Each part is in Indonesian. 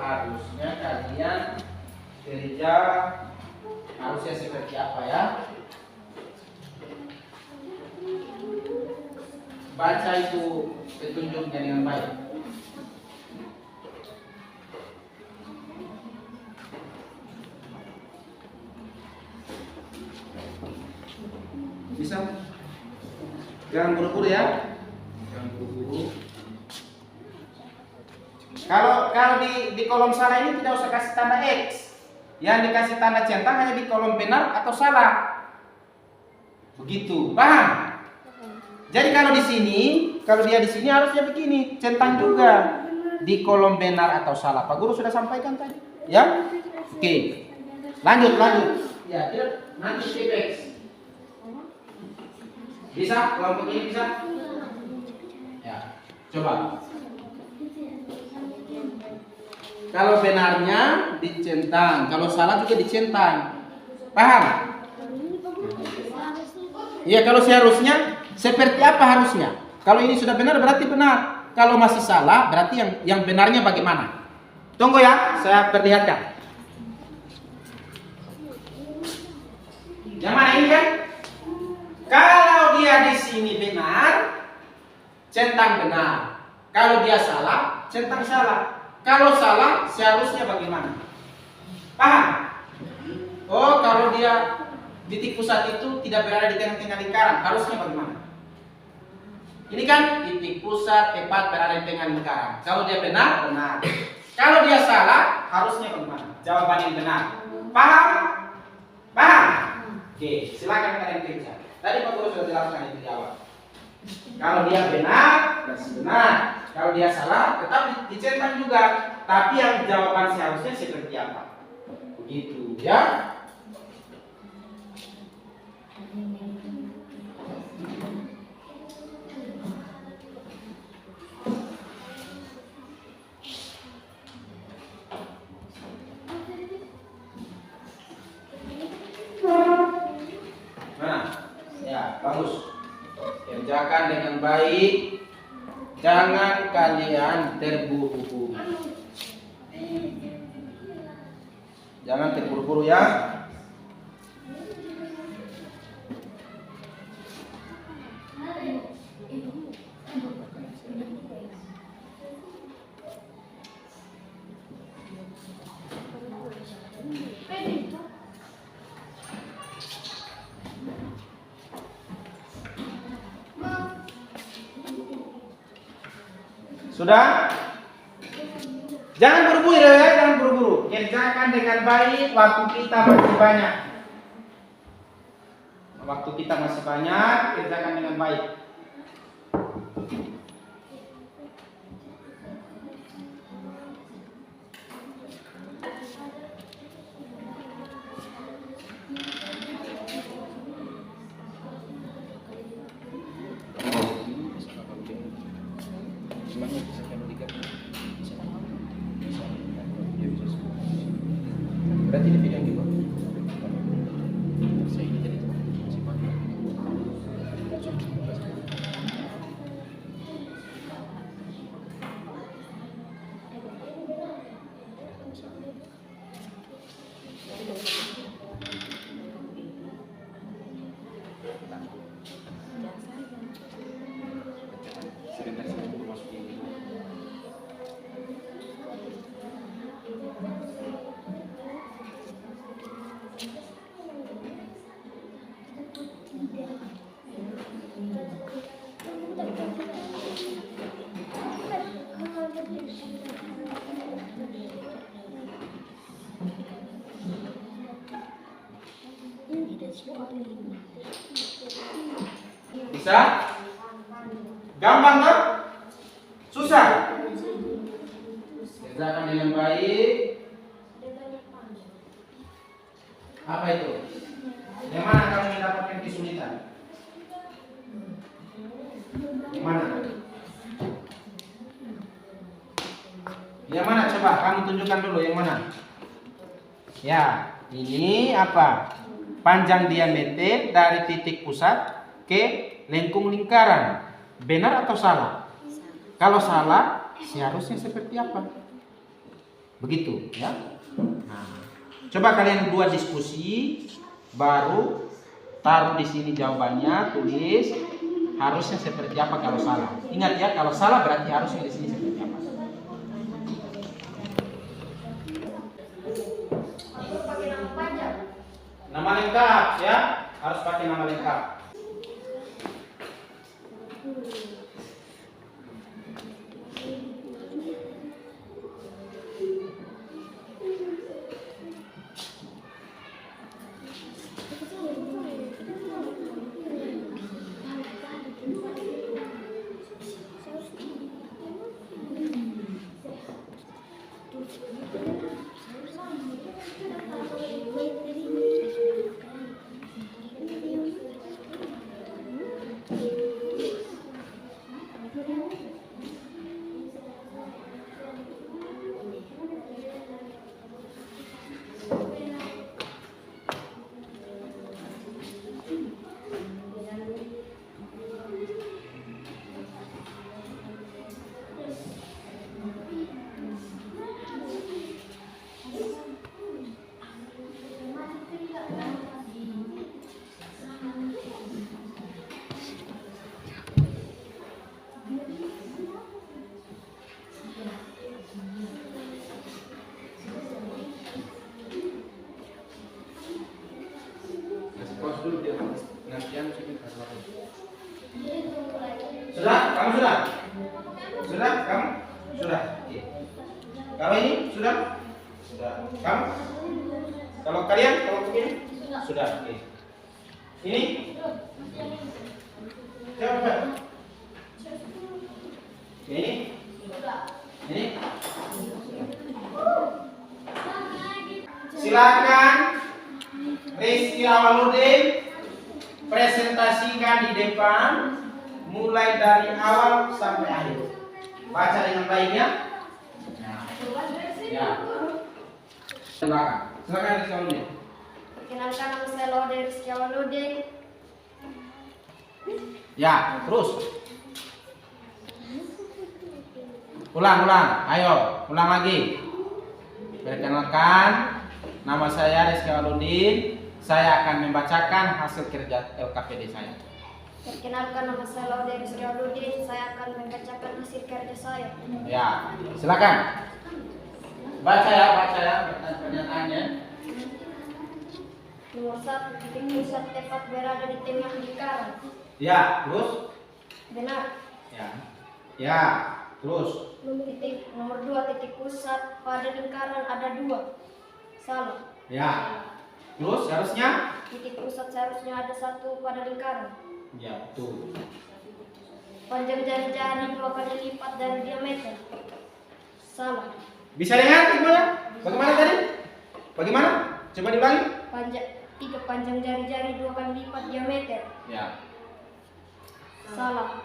harusnya kalian kerja harusnya seperti apa ya? Baca itu petunjuknya dengan baik. Bisa? Jangan buru-buru ya. Jangan buru-buru. Kalau di kolom salah ini tidak usah kasih tanda X. Yang dikasih tanda centang hanya di kolom benar atau salah. Begitu. Paham? Jadi kalau dia di sini harusnya begini, centang juga di kolom benar atau salah. Pak Guru sudah sampaikan tadi, ya? Oke. Lanjut. Ya, nanti X. Bisa? Kelompok ini bisa? Ya, coba. Kalau benarnya dicentang, kalau salah juga dicentang. Paham? Iya, kalau seharusnya seperti apa harusnya? Kalau ini sudah benar berarti benar. Kalau masih salah berarti yang benarnya bagaimana? Tunggu ya, saya perlihatkan. Yang mana ini kan? Kalau dia di sini benar, centang benar. Kalau dia salah, centang salah. Kalau salah, seharusnya bagaimana? Paham? Oh, kalau dia titik pusat itu tidak berada di tengah-tengah lingkaran, harusnya bagaimana? Ini kan titik pusat tepat berada di tengah lingkaran. Kalau dia benar, benar. Kalau dia salah, harusnya bagaimana? Jawaban yang benar. Paham? Paham? Oke, silakan kalian kerja. Tadi Pak Guru sudah jelaskan itu di awal. Kalau dia benar, berarti benar. Kalau dia salah, tetap dicentang juga. Tapi yang jawaban seharusnya seperti apa? Begitu, ya. Mana? Ya, bagus. Kerjakan dengan baik. Jangan kalian terburu-buru. Jangan terburu-buru ya. Sudah? Jangan buru-buru ya, jangan buru-buru. Kerjakan dengan baik, waktu kita masih banyak. Waktu kita masih banyak, kerjakan dengan baik. Berarti ini video juga. Bisa? Gampang kan? Susah? Kerjakan dengan baik. Apa itu? Yang mana kamu mendapatkan kesulitan? Yang mana? Yang mana? Coba kamu tunjukkan dulu yang mana. Ya, ini apa? Panjang diameter dari titik pusat ke lengkung lingkaran. Benar atau salah? Kalau salah, seharusnya seperti apa? Begitu ya. Nah, coba kalian berdua diskusi, baru taruh di sini jawabannya, tulis harusnya seperti apa kalau salah. Ingat ya, kalau salah berarti harusnya di sini seperti apa. Nama lengkap ya, harus pakai nama lengkap. Sudah? Kamu sudah? Sudah? Kamu? Sudah? Oke. Kalau ini? Sudah? Sudah. Kamu? Kalau kalian? Kalau begini? Sudah. Oke. Ini? Coba. Ini? Ini? Silakan Rizky Awaludin presentasikan di depan mulai dari awal sampai akhir. Baca dengan baik ya. Ya. Silakan. Silakan Rizky Awaludin. Perkenalkan, nama saya Laude Rizky Awaludin. Ya, terus. Ulang. Ayo, ulang lagi. Perkenalkan, nama saya Rizky Awaludin. Saya akan membacakan hasil kerja LKPD saya. Perkenalkan, nama saya Laude Rizky Awaludin. Saya akan membacakan hasil kerja saya. Ya, silakan. Baca ya pertanyaannya. Nomor 1, titik pusat tepat berada di tengah lingkaran. Ya, terus. Benar. Ya, terus. Nomor 2, titik pusat pada lingkaran ada 2. Salah. Ya, terus harusnya. Titik pusat seharusnya ada 1 pada lingkaran. Ya, betul. Panjang jari-jari 2 kali lipat dari diameter. Salah. Bisa dengar semuanya? Bagaimana tadi? Bagaimana? Coba diulangi. Panjang jari-jari 2 kali lipat diameter. Ya. Salah.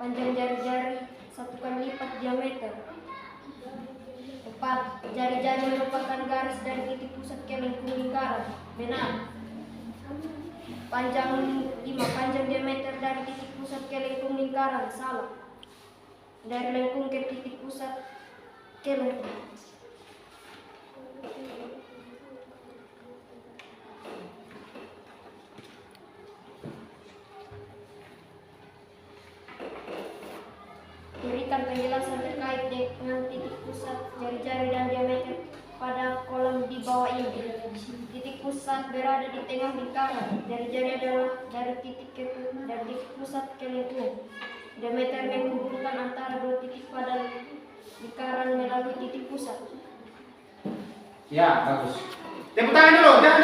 Panjang jari-jari 1 kali lipat diameter. 4. Jari-jari merupakan garis dari titik pusat ke lengkung lingkaran. Benar. 5. Panjang diameter dari titik pusat ke lengkung lingkaran. Salah. Dari lengkung ke titik pusat ke lengkung. Berikan penjelasan terkait dengan titik pusat jari-jari dan diameter pada kolom di bawah ini. Titik pusat berada di tengah lingkaran. Jari-jari adalah dari titik pusat ke lengkung. Diameter menghubungkan antara 2 titik pada lingkaran melalui titik pusat. Ya, bagus. Tepuk tangan dulu. Tepuk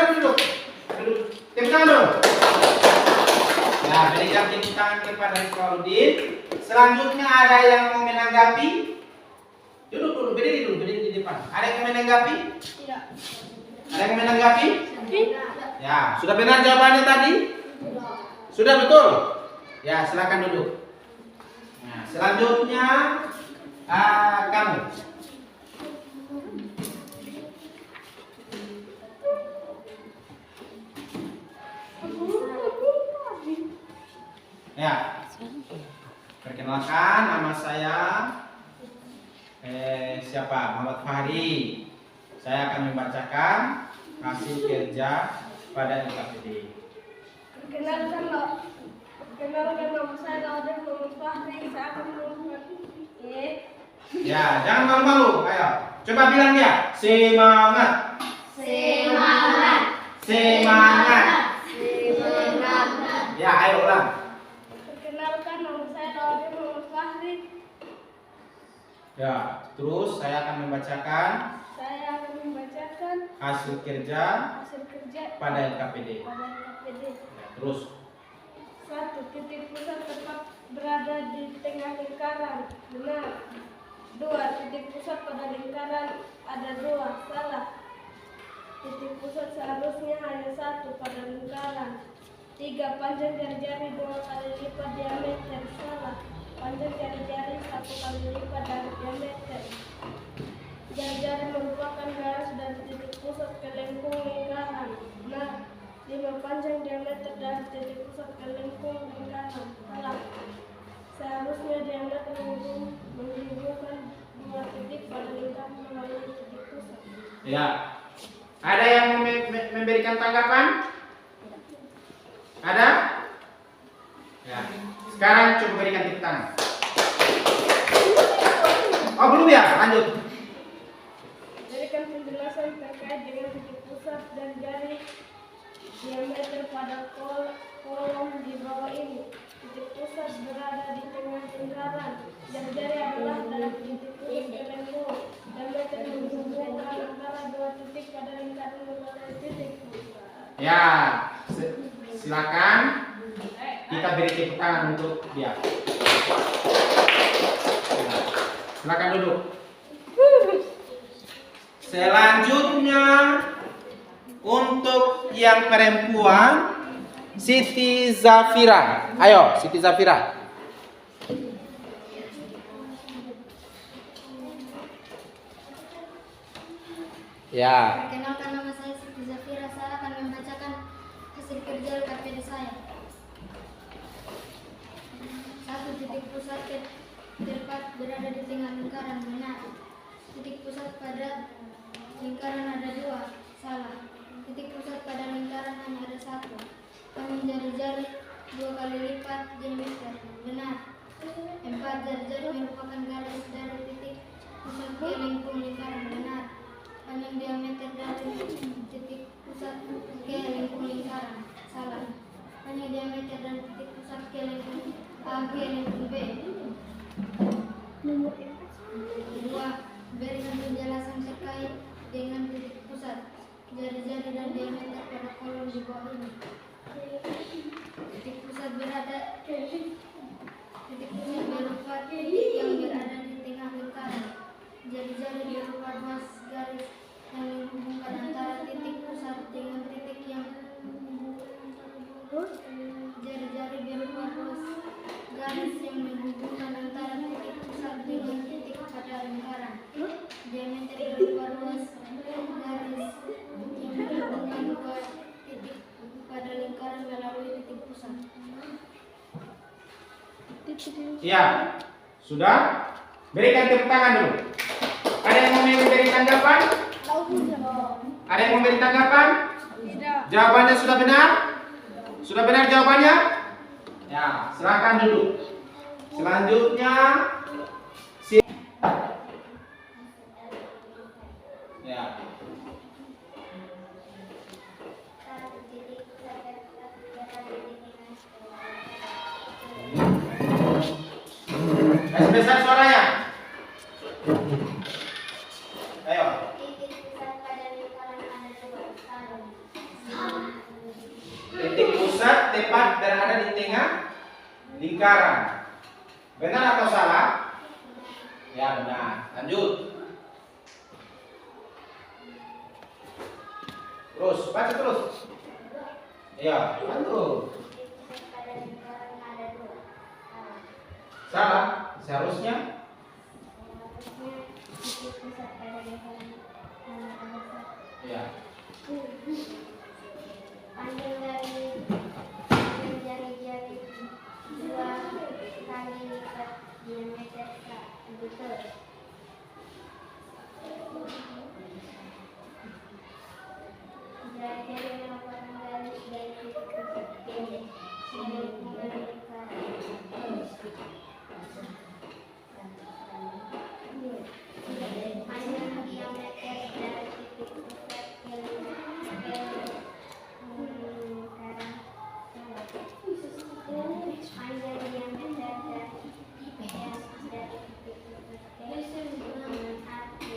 tangan dulu. Ya, berikan tepuk tangan kepada Rizky Awaludin. Selanjutnya ada yang mau menanggapi? Duduk, berdiri di depan. Ada yang mau menanggapi? Tidak. Ada yang mau menanggapi? Tidak. Ya, sudah benar jawabannya tadi? Sudah betul? Ya, silakan duduk. Nah, selanjutnya kamu. Ya. Perkenalkan, nama saya siapa? Muhammad Fahri. Saya akan membacakan hasil kerja pada LKPD. Perkenalkan nama saya Laude Muhammad Fahri. Saya akan melakukan Ya, jangan malu-malu. Ayo, coba bilang dia. Semangat. Semangat. Semangat. Semangat. Ya, ayo ulang. Perkenalkan nama saya Laude Muhammad Fahri. Ya, terus saya akan membacakan Saya akan membacakan hasil kerja hasil kerja pada LKPD. pada KPD. Ya, terus. 1. Titik pusat tepat berada di tengah lingkaran. Benar. 2. Titik pusat pada lingkaran ada 2. Salah. Titik pusat seharusnya hanya 1 pada lingkaran. 3. Panjang jari-jari 2 kali lipat diameter. Salah. Panjang jari-jari 1 kali lipat dari diameter. Jari-jari merupakan garis dari titik pusat ke lengkung lingkaran. Benar. 5. Panjang diameter dari titik pusat ke lengkung lingkaran. Salah. Seharusnya diameter menghubungkan 2 titik pada lingkaran melalui titik pusat. Ya. Ada yang memberikan tanggapan? Ada? Ya. Sekarang coba berikan tepuk tangan. Oh, belum ya? Lanjut. Berikan penjelasan terkait dengan titik pusat dan jari diameter pada kolom di bawah ini. Titik pusat berada di tengah lingkaran. Jari-jari adalah dari titik pusat ke lengkung. Diameter menghubungkan antara 2 titik pada lingkaran melalui titik pusat. Ya. Silakan kita beri tepuk tangan untuk dia. Ya. Silakan duduk. Selanjutnya untuk yang perempuan Siti Zafira. Ayo, Siti Zafira. Ya. Perkenalkan nama saya Siti Zafira. Saya akan membacakan hasil kerja LKPD saya. 1. Titik pusat tepat berada di tengah lingkaran. Benar. Titik pusat pada lingkaran ada 2. Salah. Titik pusat pada lingkaran hanya ada 1. Panjang jari-jari 2 kali lipat diameter. Benar. 4. Jari-jari merupakan garis dari titik pusat ke lengkung lingkaran. Benar. Panjang diameter dari titik pusat ke lengkung lingkaran. Salah. Panjang diameter dari titik pusat ke lengkung A ke lengkung B. 2. Berikan penjelasan terkait dengan titik pusat, jari-jari dan diameter pada kolom di bawah ini. Titik pusat berupa titik yang berada di tengah lingkaran. Jari-jari berupa 2 garis yang menghubungkan antara titik pusat dengan titik yang jari-jari berupa 2 garis yang menghubungkan antara titik pusat dengan titik pada lingkaran. Diameter berupa 2 garis yang menghubungkan 2 titik pada lingkaran melalui titik pusat. Ya. Sudah? Berikan tepuk tangan dulu. Ada yang mau memberi tanggapan? Ada yang mau memberi tanggapan? Tidak. Jawabannya sudah benar? Sudah benar jawabannya? Ya, silakan duduk. Selanjutnya ya. Kasih besar suaranya. Ayo. Titik pusat pada lingkaran ada 2. Salah. Titik pusat tepat berada di tengah lingkaran. Benar atau salah? Ya, benar. Lanjut. Terus, baca terus. Iya, bantu. Salah. Seharusnya ya. Panjang dari jari-jari 2 kali lipat diameter. Betul. Jari-jari melakukan garis dari titik pusat pendek dari lingkaran. Panjang diameter dari titik pusat ke lingkaran. Panjang diameter dari titik pusat ke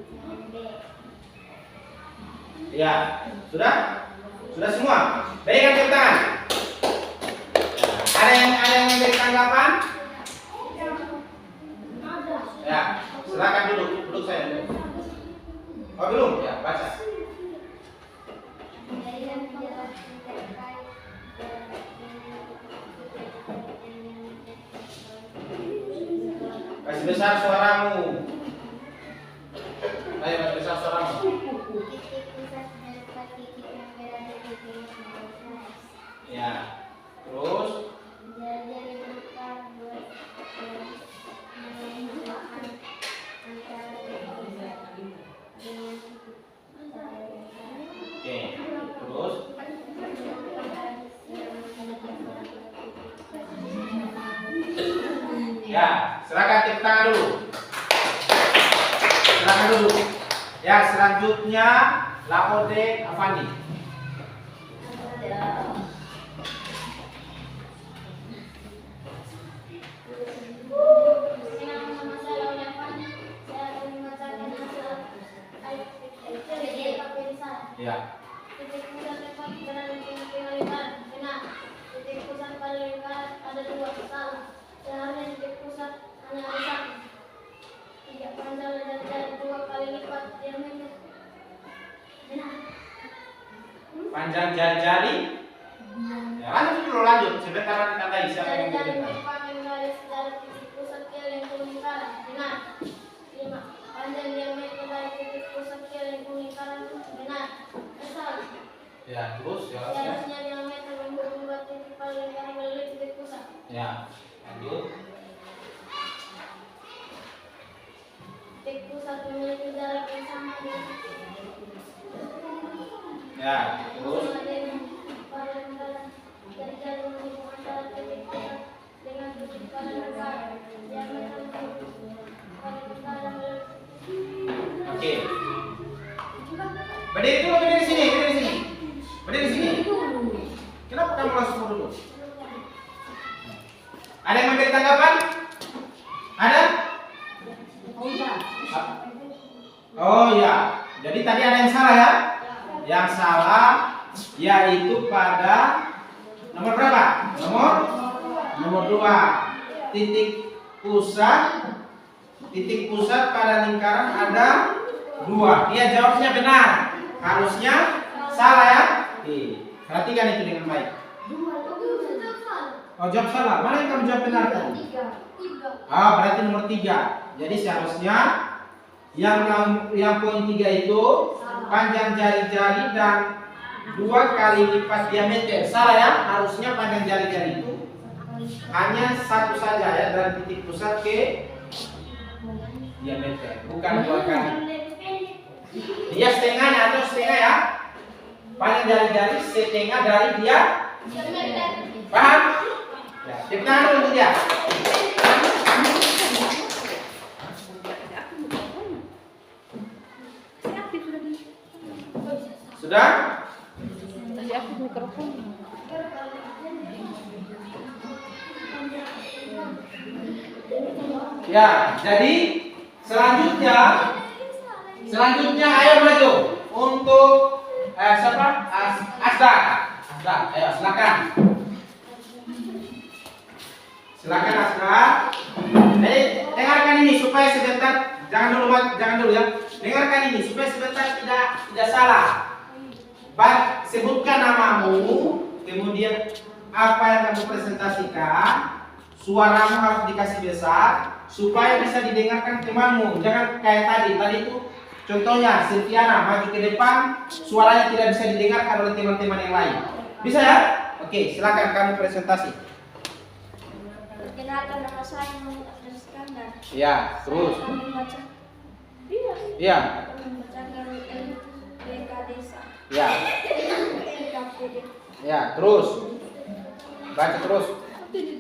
lingkaran B. Ya, sudah? Sudah semua? Baik, angkat tangan. Ada yang memberi tanggapan? Ya, silakan duduk saya. Oh, belum? Ya, baca. Kasih besar suaramu. Ayo, kasih besar suaramu. Titik pusat dapat titik yang berada di tengah garis. Ya, terus Jari-jari berupa dua garis menunjukkan antara titik pusat dengan titik pusat dari lingkaran. oke, terus ya, silakan tepuk tangan dulu. Silakan dulu. Ya, selanjutnya Laode Avandi. Ya, Titik pusat tepat berada di tengah lingkaran. Benar. Titik pusat pada lingkaran ada dua. Salah. Seharusnya titik pusat hanya ada satu. Tidak panjang dari dua kali lipat diameter. Benar. panjang jari-jari. Ya, lanjut dulu, lanjut. Sebentar nanti tandai siapa yang Jari-jari memberikan. merupakan garis dari titik pusat ke lengkung lingkaran. Benar. 5. Panjang diameter dari titik pusat ke lengkung lingkaran. Benar. Salah. Ya, terus ya. Seharusnya diameter membuat titik pada lingkaran melalui titik pusat. Ya, lanjut. Titik pusat memiliki jarak yang sama dengan Ya, terus pada lingkaran. Jari-jari menghubung antara titik pusat dengan titik pada lingkaran. Diameter pada lingkaran melalui oke. Berdiri dulu, berdiri di sini, berdiri di sini. Berdiri di sini. Kenapa kamu langsung dulu? Ada yang memberi tanggapan? Ada? Oh ya, jadi tadi ada yang salah ya? Yang salah yaitu pada nomor berapa? Nomor 2. Titik pusat pada lingkaran ada 2. Dia jawabnya benar. Harusnya salah ya? Oke, perhatikan itu dengan baik. Oh, jawab salah. Mana yang kamu jawab benar tadi? Ah, berarti nomor 3. Jadi seharusnya yang poin 3 itu panjang jari-jari dan 2 kali lipat diameter. Salah ya? Harusnya panjang jari-jari itu hanya satu saja ya, dari titik pusat ke diameter, bukan 2 kali. Dia setengahnya atau setengah ya? Panjang jari-jari setengah dari dia. Paham? Ya, tepuk tangan dulu untuk dia. Sudah? Ya, jadi selanjutnya ayo maju untuk siapa? Asda, ayo silakan. Silakan Asda. Jadi dengarkan ini supaya sebentar, jangan dulu ya. Dengarkan ini supaya sebentar tidak salah. Sebutkan namamu, kemudian apa yang kamu presentasikan, suaramu harus dikasih besar supaya bisa didengarkan temanmu. Jangan kayak tadi itu contohnya Silviana maju ke depan, suaranya tidak bisa didengarkan oleh teman-teman yang lain. Bisa ya? Oke, silakan kamu presentasi. Perkenalkan, nama saya Muhammad Abdul Iskandar. Ya, terus. Saya akan membaca Iya. Membacakan NPK desa. Ya. NKPD. Ya, terus. Baca terus.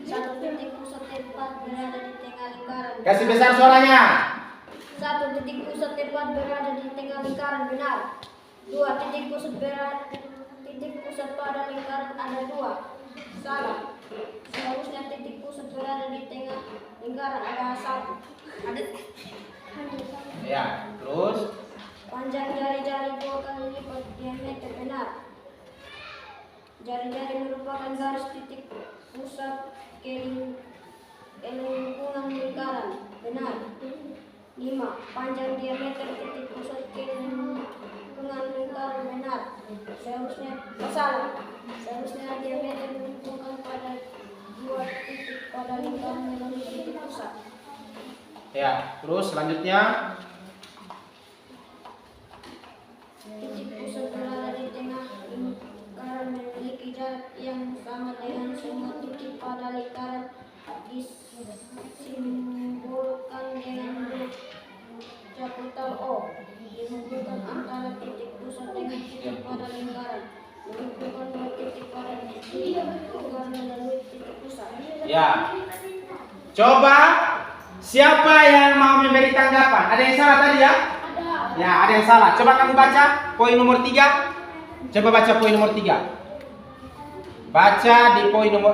Satu titik pusat tempat berada di tengah lingkaran. Kasih besar suaranya. Satu titik pusat tempat berada di tengah lingkaran benar. Dua titik pusat pada lingkaran ada dua. Salah. Seharusnya titik pusat berada di tengah lingkaran ada satu. Ada. Ya, terus. Panjang jari-jari 2 kali lipat diameter benar. Jari-jari merupakan garis titik pusat ke lingkungan lingkaran benar. 5. Panjang diameter titik pusat ke lingkungan lingkaran benar. Seharusnya diameter menentukan pada 2 titik pada lingkaran melalui titik pusat. Ya, terus selanjutnya. Titik pusat berada di tengah lingkaran memiliki jarak yang sama dengan semua titik pada lingkaran, disimbolkan dengan huruf capital O. Menghubungkan antara titik pusat dengan titik pada lingkaran. Menghubungkan 2 titik pada lingkaran melalui titik pusat. Ya. Coba siapa yang mau memberi tanggapan? Ada yang salah tadi ya? Ya, ada yang salah. Coba kamu baca poin nomor 3. Coba baca poin nomor 3. Baca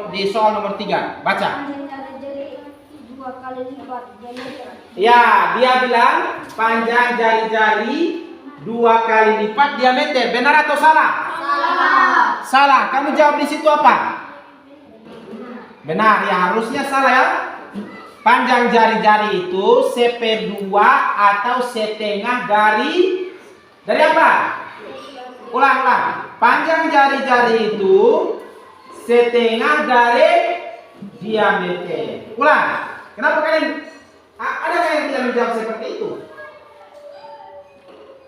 di soal nomor 3. Baca. Panjang jari-jari 2 kali lipat diameter. Ya, dia bilang panjang jari-jari 2 kali lipat diameter. Benar atau salah? Salah. Salah. Kamu jawab di situ apa? Benar. Ya, harusnya salah ya. Panjang jari-jari itu seper2 atau setengah dari apa? Ulang. Panjang jari-jari itu setengah dari diameter. Ulang. Kenapa kalian ada yang tidak menjawab seperti itu?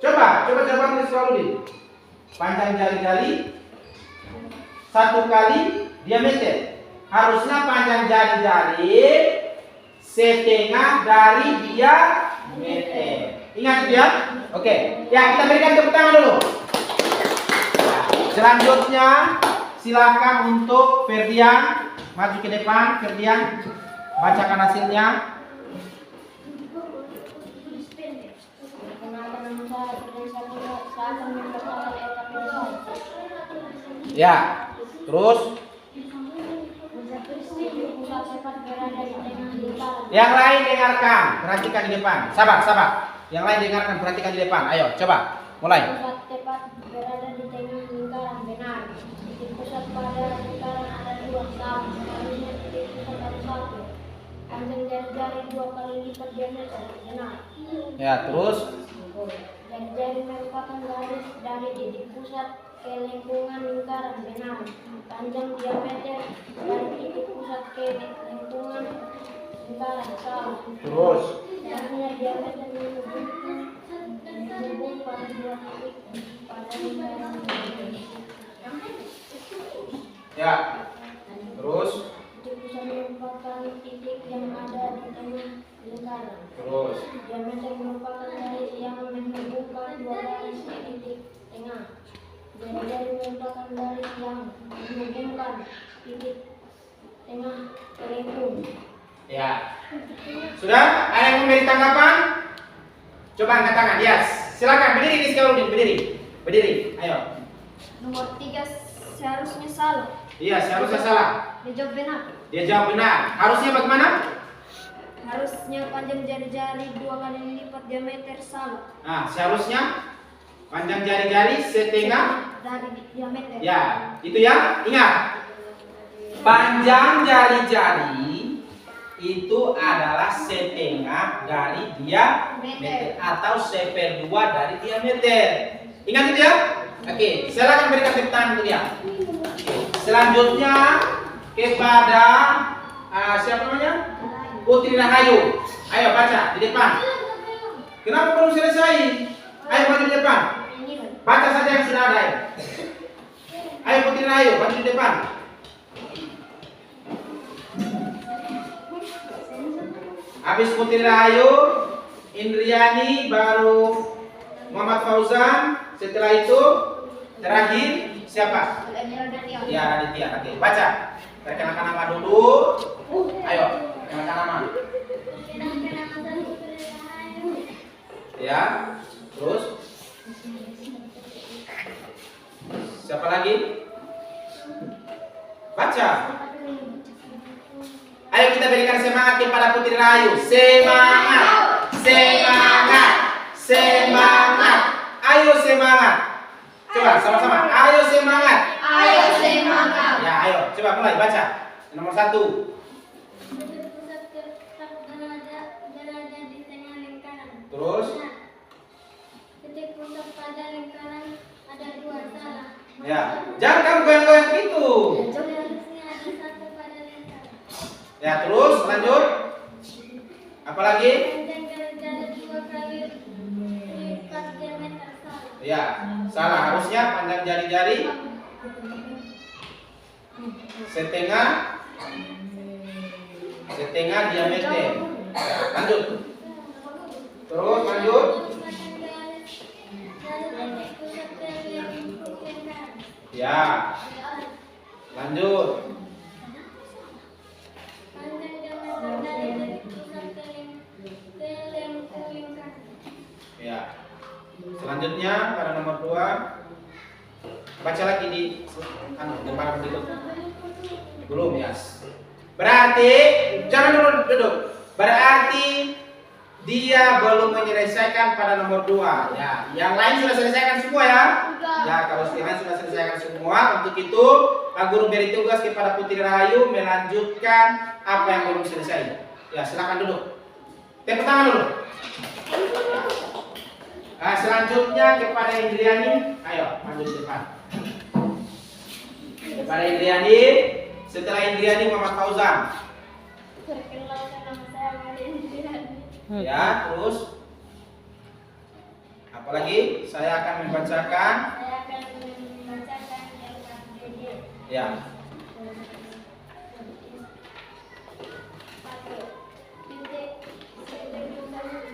Coba tulis dulu. Panjang jari-jari 1 kali diameter. Harusnya panjang jari-jari setengah dari diameter. Ingat itu ya? Oke. Ya, kita berikan tepuk tangan dulu. Selanjutnya silakan untuk Ferdian maju ke depan. Ferdian, bacakan hasilnya. Ya, terus yang lain dengarkan, perhatikan di depan. Sabar. Yang lain dengarkan, perhatikan di depan. Ayo, coba. Mulai. Pusat tepat berada di tengah lingkaran benar. Titik pusat pada lingkaran ada 2 sama. Seharusnya titik pusat ada 1. Panjang jari-jari 2 kali lipat diameter benar. Ya, terus. Jari-jari merupakan garis dari titik pusat ke lingkungan lingkaran benar. Panjang diameter dari titik pusat ke lingkungan lingkaran salah. Terus. Seharusnya diameter menghubung pada 2 titik pada lingkaran. Ya. Terus. Titik pusat merupakan titik yang ada di tengah lingkaran. Terus. Diameter merupakan garis yang menghubungkan 2 garis di titik tengah. Jari-jari merupakan garis yang menghubungkan titik tengah ke lingkung. Ya. Sudah? Ada yang memberi tanggapan? Coba angkat tangan. Yes. Silakan berdiri di sekarang, berdiri. Ayo. Nomor 3 seharusnya salah. Iya, seharusnya salah. Dia jawab benar. Dia jawab benar. Harusnya bagaimana? Harusnya panjang jari-jari 2 kali lipat diameter salah. Nah, seharusnya panjang jari-jari setengah dari diameter. ya, itu ya. Ingat. Panjang jari-jari itu adalah setengah dari diameter atau seper2 dari diameter. Ingat itu ya? Oke, silakan berikan tepuk tangan untuk dia. Selanjutnya kepada siapa namanya? Putri Rahayu. Ayo baca di depan. Kenapa belum selesai? Ayo maju di depan. Baca saja yang sudah ada. Ayo Putri Rahayu, maju di depan. Habis Putri Rahayu, Indriani, baru Muhammad Fauzan. Setelah itu terakhir siapa? Ya, Raditya. Oke, baca. Perkenalkan nama dulu. Ayo, perkenalkan nama. Ya, terus siapa lagi? Baca. Ayo kita berikan semangat kepada Putri Rahayu. Semangat, semangat, semangat. Ayo semangat. Coba sama-sama. Ayo semangat. Ayo semangat. Ya, ayo. Coba mulai baca. Nomor 1. Titik pusat tetap berada di tengah lingkaran. Terus? Titik pusat pada lingkaran ada 2, salah. Ya. Jangan kamu goyang-goyang gitu. Seharusnya ada 1 pada lingkaran. Ya, terus lanjut. Apalagi? Panjang jari-jari 2 kali lipat diameter, salah. Ya, salah. Harusnya panjang jari-jari setengah diameter. Ya, lanjut. Terus lanjut. Ya. Lanjut. Panjang diameter dari titik pusat ke lingkaran. Ya. Selanjutnya pada nomor 2. Baca lagi di depan begitu. Belum ya. Berarti jangan duduk. Berarti dia belum menyelesaikan pada nomor 2. Ya, yang lain sudah selesaikan semua ya. Ya, kalau sekalian sudah selesaikan semua, untuk itu Pak Guru beri tugas kepada Putri Rahayu melanjutkan apa yang belum selesai. Ya, silakan duduk. Tepuk tangan dulu. Nah, selanjutnya kepada Indriani. Ayo, maju ke depan. Kepada Indriani. Setelah Indriani Muhammad Fauzan. Perkenalkan nama saya Indriani. Ya, terus apalagi? Saya akan membacakan. Saya akan membacakan dengan DD. Ya. 1. Titik pusat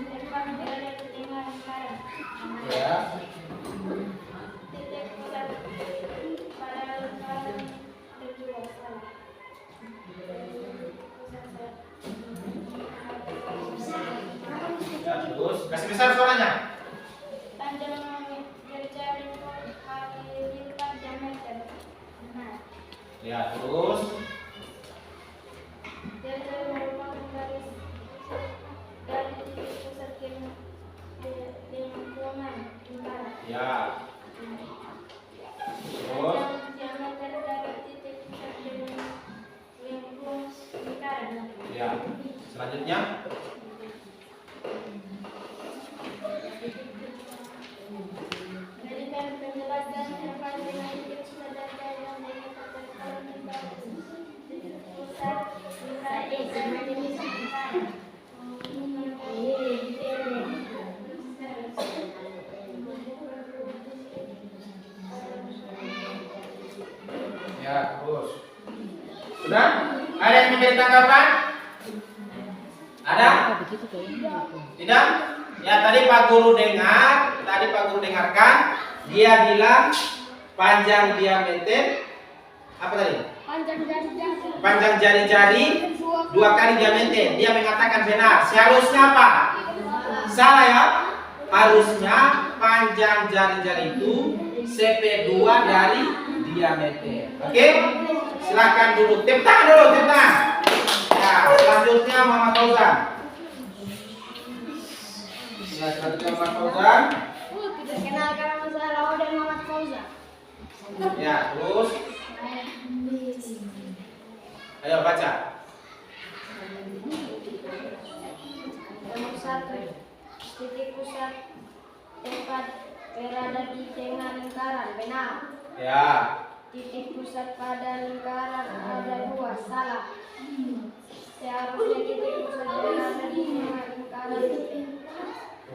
depan berada di tengah lingkaran. Ya. Titik pusat pada lingkaran kedua, salah. Ya, terus kasih besar suaranya. Panjang jari-jari 2 kali lipat diameter. Benar. Ya, terus Jari-jari merupakan garis dari titik pusat ke lingkungan lingkaran. ya. Terus Panjang diameter dari titik pusat ke lingkungan lingkaran. ya. Selanjutnya Berikan penjelasan terkait dengan titik pusat dan jari yang diameter dari lingkaran. Titik pusat lingkaran. ya, terus. Sudah? Ada yang memberi tanggapan? Ada? Tidak? Ya, tadi Pak Guru dengarkan, dia bilang panjang diameter apa tadi? Panjang jari-jari 2 kali diameter. Dia mengatakan benar. Seharusnya apa? Salah ya? Harusnya panjang jari-jari itu CP2 dari diameter. Oke? Silakan duduk. Tepuk tangan dulu, tepuk tangan. Ya, selanjutnya Muhammad Fauzan. Ya, selanjutnya Muhammad Fauzan. Perkenalkan nama saya Laudan Muhammad Fauzan. Ya, terus ayo baca. Nomor 1. Titik pusat tempat berada di tengah lingkaran. Benar. Ya. Titik pusat pada lingkaran ada 2, salah. Seharusnya titik pusat berada di tengah lingkaran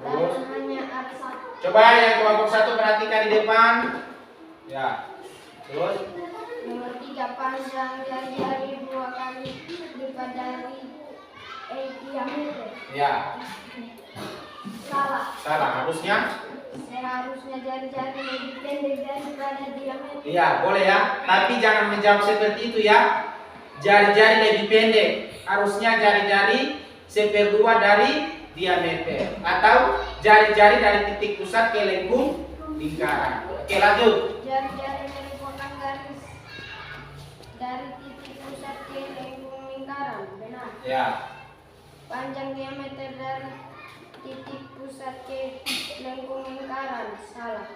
dan hanya ada 1. Coba yang kelompok 1 perhatikan di depan. Ya. Terus Nomor 3. Panjang jari-jari 2 kali lipat dari diameter. ya. Salah. Salah. Harusnya? Seharusnya jari-jari lebih pendek daripada diameter. Iya, boleh ya. Tapi jangan menjawab seperti itu ya. Jari-jari lebih pendek. Harusnya jari-jari 1/2 dari diameter. Atau jari-jari dari titik pusat ke lengkung lingkaran. Oke, lanjut. Jari-jari memotong garis dari titik pusat ke lengkung lingkaran. Benar. Ya. Panjang diameter dari titik pusat ke lengkung lingkaran. Salah.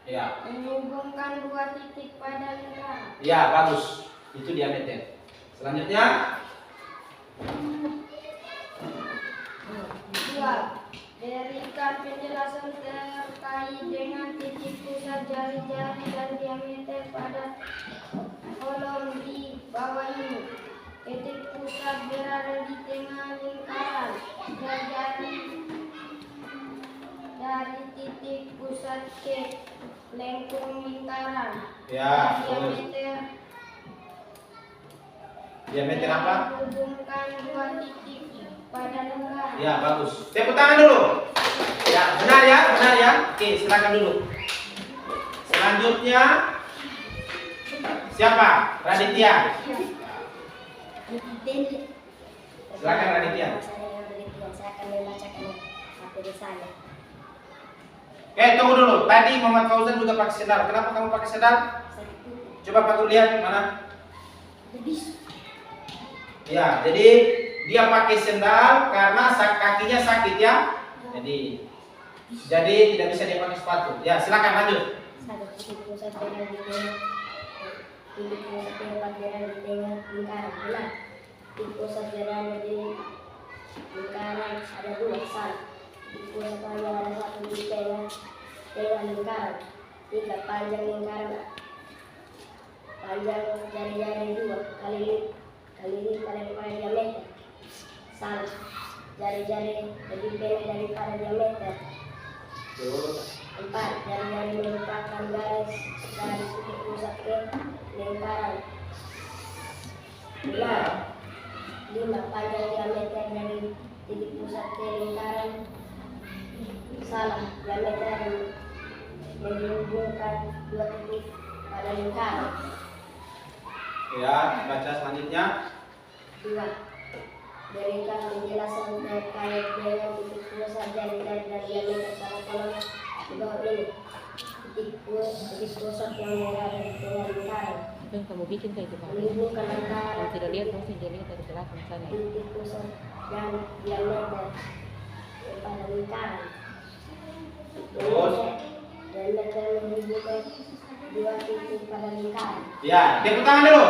Ya. Menghubungkan dua titik pada lingkaran. Ya, bagus. Itu diameter. Selanjutnya, 2. Berikan penjelasan terkait dengan titik pusat jari-jari dan diameter pada kolom di bawah ini. Titik pusat berada di tengah lingkaran. Jari-jari dari titik pusat ke lengkung lingkaran. ya, terus. Diameter apa? Menghubungkan dua titik pada lingkaran. Ya, bagus. Tepuk tangan dulu. Ya, benar ya, benar ya. Oke, silakan dulu. Selanjutnya, siapa? Raditya. Silakan Raditya. Saya akan membacakan materi saya. Tunggu dulu. Tadi Muhammad Fauzan juga pakai sendal. Kenapa kamu pakai sendal? Coba Pak Guru lihat mana? Ya, jadi dia pakai sendal karena kakinya sakit ya. Jadi tidak bisa dia pakai sepatu. Ya, silakan lanjut. Titik pusat berada di tengah. Titik pusat tempat berada di tengah lingkaran. Benar. Titik pusat berada di lingkaran ada dua. Salah. Titik pusat hanya ada satu di tengah lingkaran. 3. Panjang lingkaran. Panjang jari-jari 2 kali ini pada diameter. Salah. Jari-jari lebih pendek daripada diameter. 4. Jari-jari merupakan garis dari titik pusat ke lingkaran. Benar. 5. Panjang diameter dari titik pusat ke lingkaran. Salah. Diameter menghubungkan dua titik pada lingkaran. Ya, baca selanjutnya. 2. Berikan penjelasan terkait dengan titik pusat jari-jari dan diameter pada kolom di bawah ini. Titik pusat yang berada di tengah lingkaran. Itu yang kamu bikin kayak itu, Pak. Menghubungkan antara Kalau tidak lihat, kamu tidak lihat dari belakang sana. titik pusat dan diameter pada lingkaran. Terus? Diameter menghubungkan dua titik pada lingkaran. Ya, tepuk tangan dulu.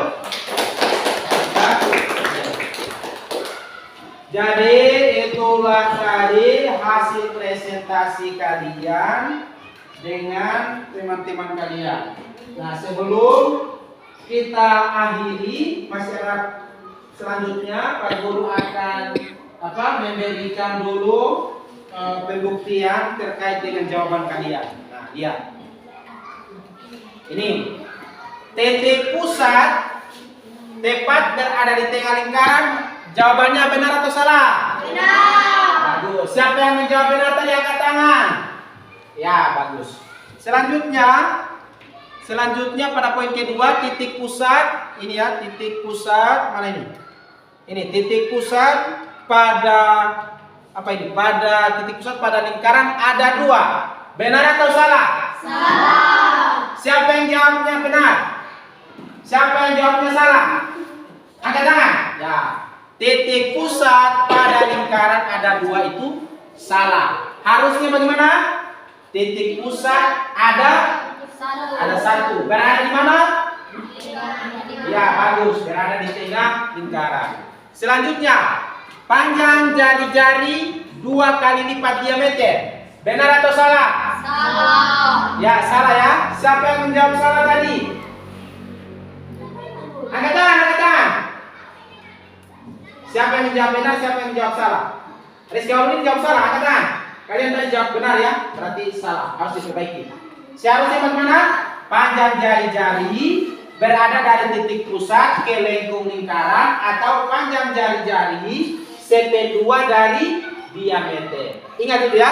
Ya. Jadi itulah tadi hasil presentasi kalian dengan teman-teman kalian. Nah, sebelum kita akhiri masyarakat selanjutnya, Pak Guru akan memberikan dulu pembuktian terkait dengan jawaban kalian. Nah, iya. Ini titik pusat tepat berada di tengah lingkaran. Jawabannya benar atau salah? Benar. Bagus. Siapa yang menjawab benar tadi angkat tangan. Ya, bagus. Selanjutnya pada poin kedua, titik pusat. Ini ya, titik pusat mana ini? Ini titik pusat pada apa ini? Pada titik pusat pada lingkaran ada 2. Benar atau salah? Salah. Siapa yang jawabnya benar? Siapa yang jawabnya salah? Angkat tangan. Ya. Titik pusat pada lingkaran ada 2 itu salah. Harusnya bagaimana? Titik pusat ada 1. Berada di mana? Ya, bagus. Berada di tengah lingkaran. Selanjutnya, panjang jari-jari 2 kali lipat diameter. Benar atau salah? Salah. Ya, salah ya. Siapa yang menjawab salah tadi? Angkat tangan, angkat tangan. Siapa yang menjawab benar, siapa yang menjawab salah? Rizky Aulin jawab salah, angkat tangan. Kalian tadi jawab benar ya, berarti salah, harus diperbaiki. Seharusnya bagaimana? Panjang jari-jari berada dari titik pusat ke lengkung lingkaran atau panjang jari-jari 1/2 dari diameter. Ingat itu ya.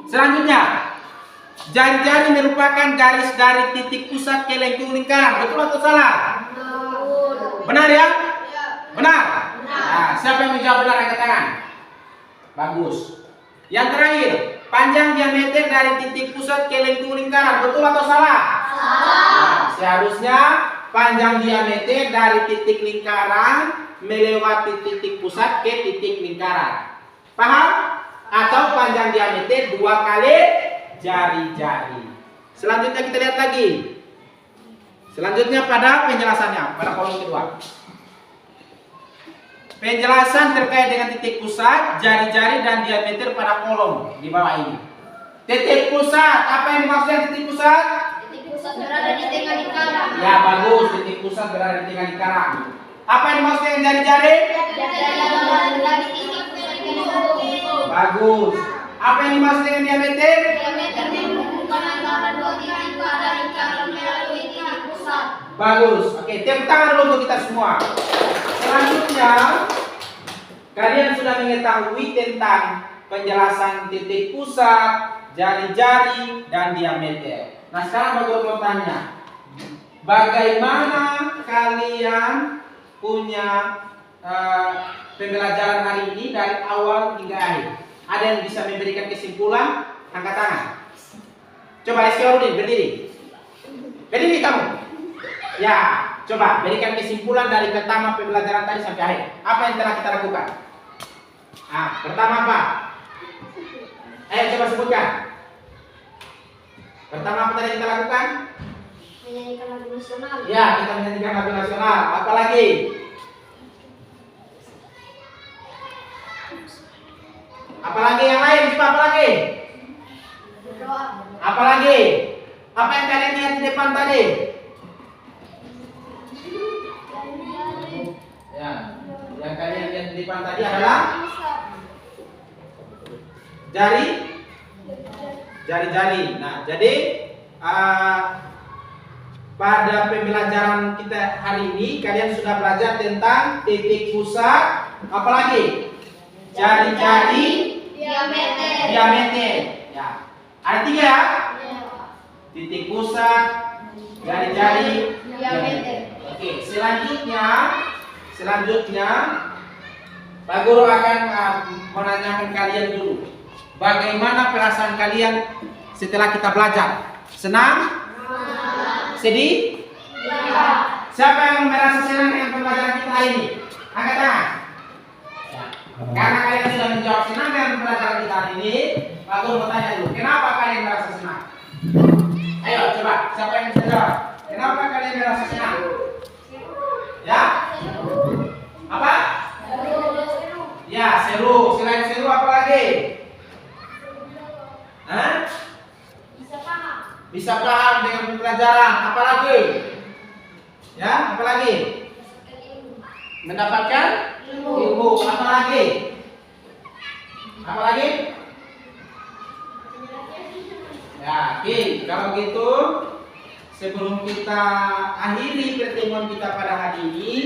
Selanjutnya, jari-jari merupakan garis dari titik pusat ke lengkung lingkaran. Betul atau salah? Benar ya? Benar. Nah, siapa yang menjawab benar angkat tangan? Bagus. Yang terakhir, panjang diameter dari titik pusat ke lengkung lingkaran. Betul atau salah? Nah, seharusnya panjang diameter dari titik lingkaran melewati titik pusat ke titik lingkaran. Paham? Atau panjang diameter 2 kali jari-jari. Selanjutnya kita lihat lagi. Selanjutnya pada penjelasannya, pada kolom kedua. Penjelasan terkait dengan titik pusat, jari-jari dan diameter pada kolom di bawah ini. Titik pusat, apa yang dimaksudkan titik pusat? Titik pusat berada di tengah lingkaran. Ya bagus, titik pusat berada di tengah lingkaran. Apa yang dimaksudkan jari-jari? Jari-jari dari titik pusat ke lengkung. Bagus. Apa yang dimaksud dengan diameter? Diameter menghubungkan antara dua titik pada lingkaran melalui titik pusat. Bagus. Oke, tepuk tangan dulu untuk kita semua. Selanjutnya, kalian sudah mengetahui tentang penjelasan titik pusat, jari-jari, dan diameter. Nah, sekarang baru mau tanya, bagaimana kalian punya pembelajaran hari ini dari awal hingga akhir? Ada yang bisa memberikan kesimpulan? Angkat tangan. Coba Rizky Orudin, berdiri. Berdiri kamu. Ya, coba berikan kesimpulan dari pertama pembelajaran tadi sampai akhir. Apa yang telah kita lakukan? Ah, pertama apa? Ayo coba sebutkan. Pertama apa tadi kita lakukan? Menyanyikan lagu nasional. Ya, kita menyanyikan lagu nasional. Apa lagi? Apalagi yang lain? Coba apa lagi? Berdoa. Apa lagi? Apa yang kalian lihat di depan tadi? Ya, yang kalian lihat di depan tadi adalah jari-jari. Nah, jadi pada pembelajaran kita hari ini kalian sudah belajar tentang titik pusat, apalagi jari-jari, diameter. Ya, ada 3 ya? Titik pusat, jari-jari, Diameter. Oke, selanjutnya Pak Guru akan menanyakan kalian dulu. Bagaimana perasaan kalian setelah kita belajar? Senang? Sedih? Siapa yang merasa senang dengan pembelajaran kita hari ini? Angkat tangan. Ya. Karena kalian sudah menjawab senang dengan pembelajaran kita hari ini, Pak Guru mau tanya dulu, kenapa kalian merasa senang? Ayo coba, siapa yang bisa jawab? Kenapa kalian merasa senang? Ya? Apa? Ya, seru. Selain seru apa lagi? Hah? Bisa paham dengan pembelajaran. Apa lagi? Ya, apa lagi? Mendapatkan ilmu. Apa lagi? Apa lagi? Ya, oke. Kalau gitu, sebelum kita akhiri pertemuan kita pada hari ini,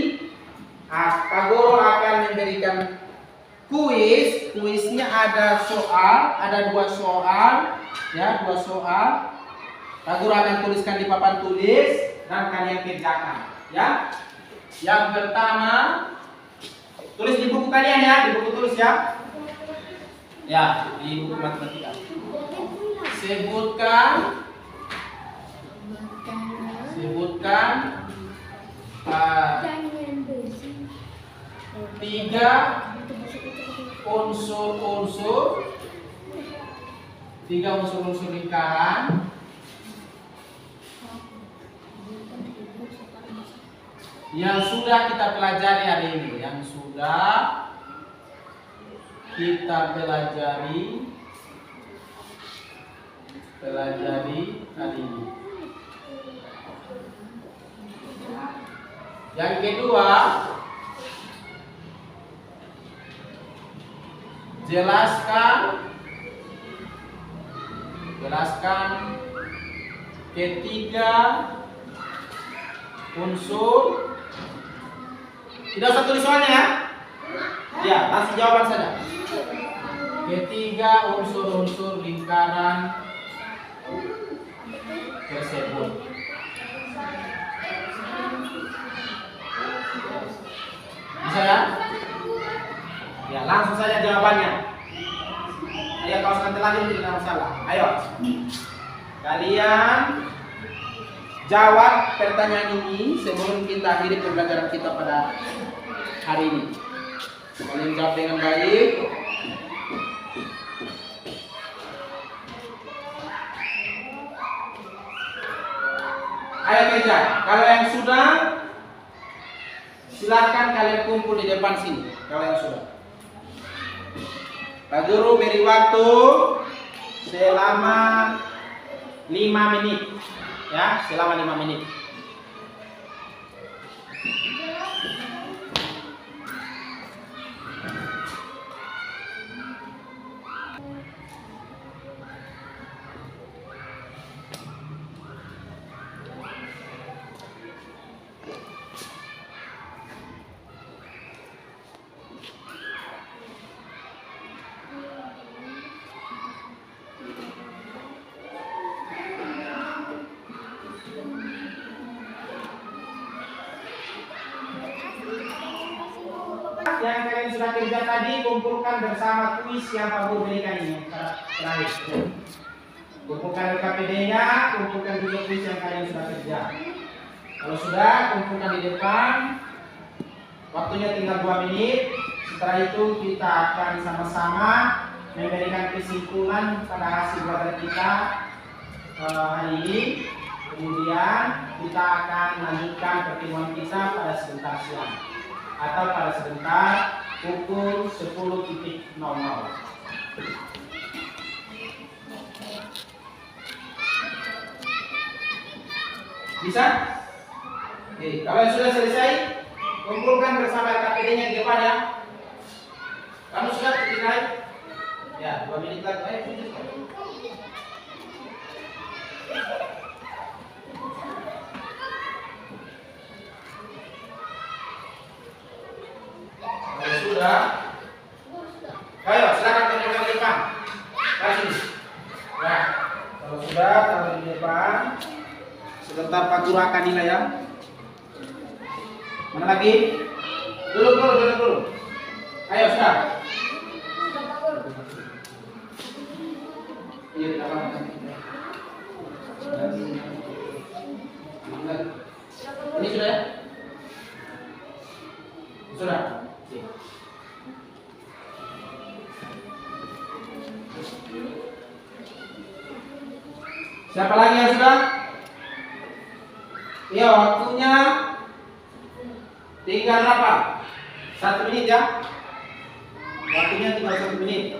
Pak Guru akan memberikan kuis. Kuisnya ada dua soal, ya, 2 soal. Pak Guru akan tuliskan di papan tulis dan kalian kerjakan, ya. Yang pertama, tulis di buku kalian ya, di buku tulis ya. Ya, di buku matematika. Sebutkan 3 unsur lingkaran yang sudah kita pelajari hari ini, hari ini. Yang kedua, jelaskan ketiga unsur. Tidak usah tulis soalnya ya. Ya, kasih jawaban saja. Ketiga unsur-unsur lingkaran lingkaran tersebut. Bisa ya? Ya, langsung saja jawabannya. Ayo, kalau nanti lagi tidak masalah. Ayo, kalian jawab pertanyaan ini sebelum kita akhiri pembelajaran kita pada hari ini. Kalian jawab dengan baik. Ayo kerja. Kalau yang sudah, silakan kalian kumpul di depan sini. Kalau yang sudah, Pak Guru beri waktu selama 5 menit. Ya, selama 5 menit. Yang kalian sudah kerja tadi kumpulkan bersama kuis yang Pak Guru berikan ini terakhir. Kumpulkan KPD-nya, kumpulkan juga kuis yang kalian sudah kerja. Kalau sudah, kumpulkan di depan. Waktunya tinggal 2 menit. Setelah itu kita akan sama-sama memberikan kesimpulan pada hasil belajar kita hari ini. Kemudian kita akan lanjutkan pertemuan kita pada sebentar siang atau pada sebentar pukul 10.00. Bisa? Oke, kalau yang sudah selesai, kumpulkan bersama KPD-nya di depan ya. Kamu sudah selesai? Ya, 2 menit lagi. Ayo, kalau sudah, ayo silakan kumpulkan di depan. Kasih. Ya, kalau sudah taruh di depan. Sebentar Pak Guru akan nilai ya. Mana lagi? Duduk dulu. Ayo sudah. Iya, ini sudah ya? Sudah. Siapa lagi yang sudah? Ya, waktunya tinggal berapa? 1 menit ya. Waktunya tinggal 1 menit.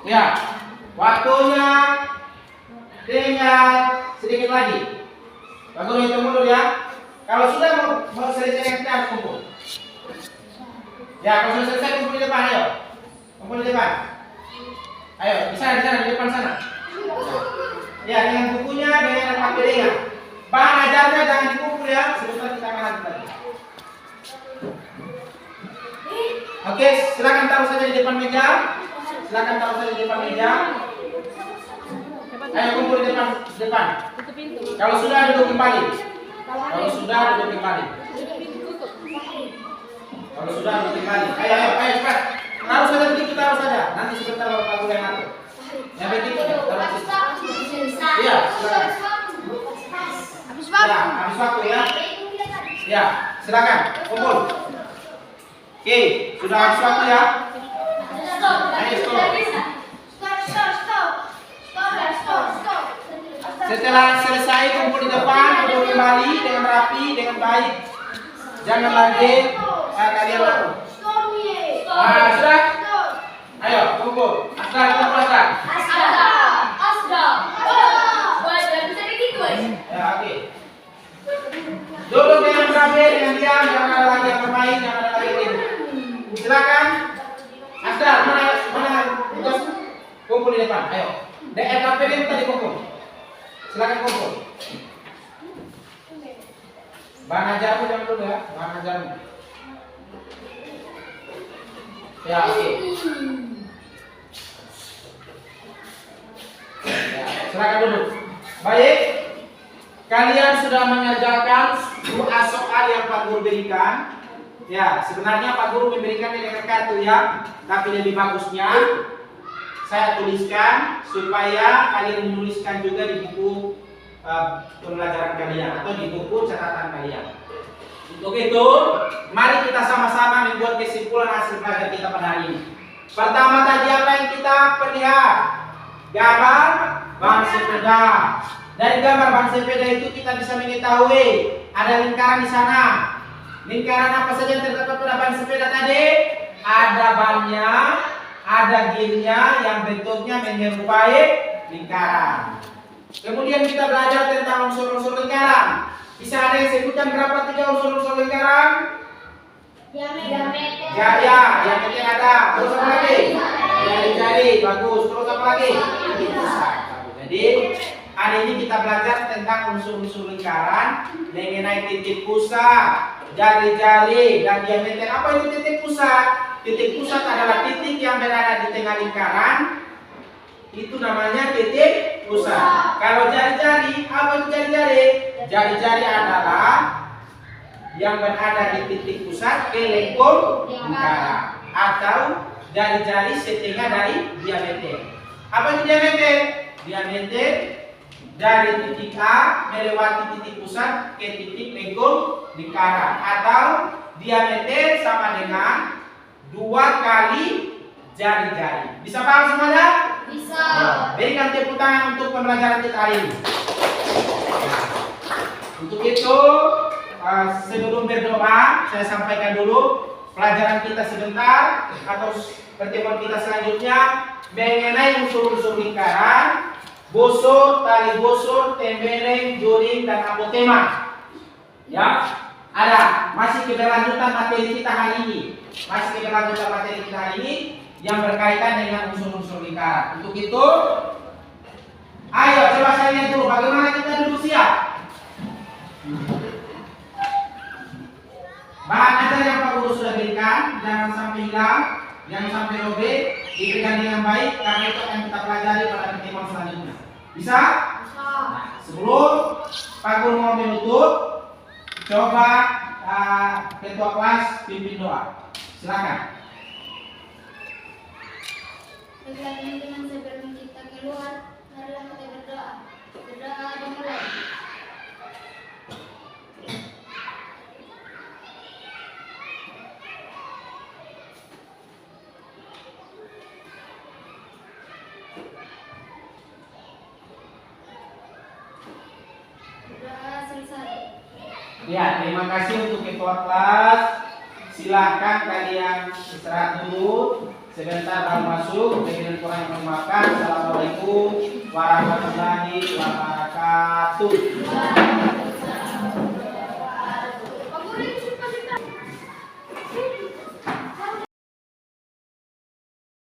Ya, waktunya tinggal sedikit lagi. Pak Guru hitung dulu ya. Kalau sudah mau selesai kita harus kumpul. Ya, kalau sudah selesai kumpul di depan, ayo. Kumpul di depan. Ayo, bisa di sana, di depan sana. Ya, dengan bukunya, dengan KPD-nya. Bahan ajarnya jangan dikumpul ya. Sebentar kita akan lanjut lagi. Oke, silakan taruh saja di depan meja. Silakan taruh saja di depan meja. Ayo kumpul di depan. Kalau sudah duduk kembali. Kalau sudah duduk kembali. Ayo cepat. Taruh saja begitu, taruh saja. Nanti sebentar Bapak Guru yang atur. Yang begitu taruh situ. Iya, silakan. Ya, habis waktu ya. Ya, silakan kumpul. Oke, sudah habis waktu ya. Ayo stop. Setelah selesai kumpul di depan, duduk kembali dengan rapi, dengan baik. Jangan lagi kalian lalu. Sudah? Ayo kumpul. Asda. Ya, oke. Duduk dengan rapi, dengan diam, jangan ada lagi yang bermain, jangan ada lagi yang ribut. Silakan. Asda, mana tugas kumpul di depan. Ayo. DRKPD tadi kumpul. Silakan kumpul. Bahan ajarmu jangan dulu ya. Bahan ajarmu. Ya, oke. Ya, silakan duduk. Baik. Kalian sudah mengerjakan doa soal yang Pak Guru berikan. Ya, sebenarnya Pak Guru memberikan dengan kartu ya, tapi lebih bagusnya saya tuliskan supaya kalian menuliskan juga di buku pembelajaran kalian atau di buku catatan kalian. Untuk itu, mari kita sama-sama membuat kesimpulan hasil pelajaran kita pada hari ini. Pertama tadi apa yang kita perlihat? Gambar ban sepeda. Dari gambar ban sepeda itu kita bisa mengetahui ada lingkaran di sana. Lingkaran apa saja yang terdapat pada ban sepeda tadi? Ada bannya, ada gearnya yang bentuknya menyerupai lingkaran. Kemudian kita belajar tentang unsur-unsur lingkaran. Bisa ada yang sebutkan berapa 3 unsur-unsur lingkaran? Diameter. Ya, yang penting ada. Terus apa lagi? Jari-jari, bagus. Terus apa lagi? Titik pusat. Jadi hari ini kita belajar tentang unsur-unsur lingkaran mengenai titik pusat, jari-jari, dan diameter. Apa itu titik pusat? Titik pusat adalah titik yang berada di tengah lingkaran. Itu namanya titik pusat. Kalau jari-jari, apa itu jari-jari? Jari-jari adalah yang berada di titik pusat ke lengkung lingkaran, atau jari-jari setengah dari diameter. Apa itu diameter? Diameter dari titik A melewati titik pusat ke titik lengkung lingkaran, atau diameter sama dengan 2 kali jari-jari. Bisa paham semuanya? Bisa. Berikan tepuk tangan untuk pembelajaran kita hari ini. Untuk itu, sebelum berdoa, saya sampaikan dulu pelajaran kita sebentar atau pertemuan kita selanjutnya mengenai unsur-unsur lingkaran, busur, tali busur, tembereng, juring, dan apotema. Ya, ada masih keberlanjutan materi kita hari ini. Masih keberlanjutan materi kita hari ini yang berkaitan dengan unsur-unsur lingkaran. Untuk itu, ayo coba saya lihat dulu bagaimana kita dulu siap. Bahan ajar yang Pak Guru sudah berikan, jangan sampai hilang, jangan sampai robek, diberikan dengan baik karena itu akan kita pelajari pada pertemuan selanjutnya. Bisa? Bisa. Sebelum Pak Guru mau menutup, coba ketua kelas pimpin doa. Silakan. Baiklah teman-teman, sebelum kita keluar, marilah kita berdoa. Berdoa dimulai. Berdoa selesai. Ya, terima kasih untuk ketua kelas. Silakan kalian istirahat dulu. Sebentar baru masuk. Dengan kurang yang memakan. Assalamualaikum warahmatullahi wabarakatuh.